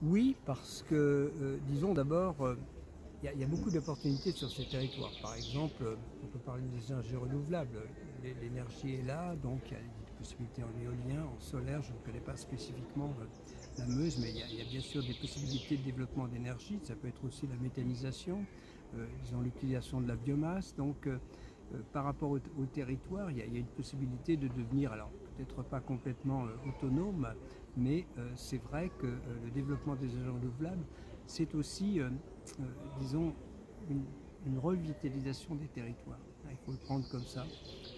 Oui, parce que, disons d'abord, il y a beaucoup d'opportunités sur ces territoires. Par exemple, on peut parler des énergies renouvelables. L'énergie est là, donc il y a des possibilités en éolien, en solaire. Je ne connais pas spécifiquement la Meuse, mais il y a bien sûr des possibilités de développement d'énergie. Ça peut être aussi la méthanisation, disons l'utilisation de la biomasse. Donc, par rapport au territoire, il y a une possibilité de devenir, alors peut-être pas complètement autonome, mais c'est vrai que le développement des énergies renouvelables, c'est aussi, disons, une, une revitalisation des territoires. Il faut le prendre comme ça.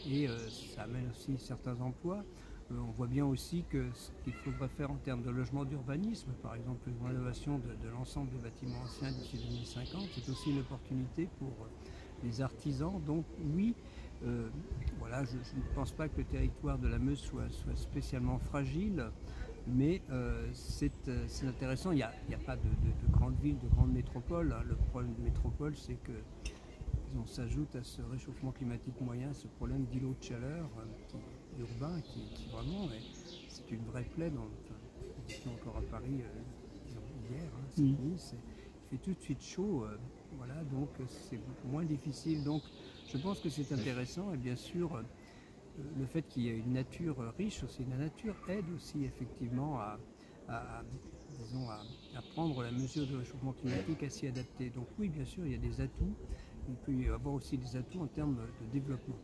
Et ça amène aussi certains emplois. On voit bien aussi que ce qu'il faudrait faire en termes de logement d'urbanisme, par exemple une rénovation de l'ensemble des bâtiments anciens d'ici 2050, c'est aussi une opportunité pour les artisans. Donc oui, voilà, je ne pense pas que le territoire de la Meuse soit spécialement fragile, mais c'est intéressant. Il n'y a pas de grandes villes, de grandes métropoles, hein. Le problème de métropole, c'est que on s'ajoute à ce réchauffement climatique moyen, ce problème d'îlot de chaleur urbain qui vraiment c'est une vraie plaie. J'étais encore à Paris hier, hein, cette nuit, il fait tout de suite chaud, voilà, donc c'est moins difficile. Donc je pense que c'est intéressant et bien sûr le fait qu'il y ait une nature riche aussi, la nature aide aussi effectivement à, disons, à prendre la mesure du réchauffement climatique, à s'y adapter. Donc oui, bien sûr, il y a des atouts. Il peut y avoir aussi des atouts en termes de développement.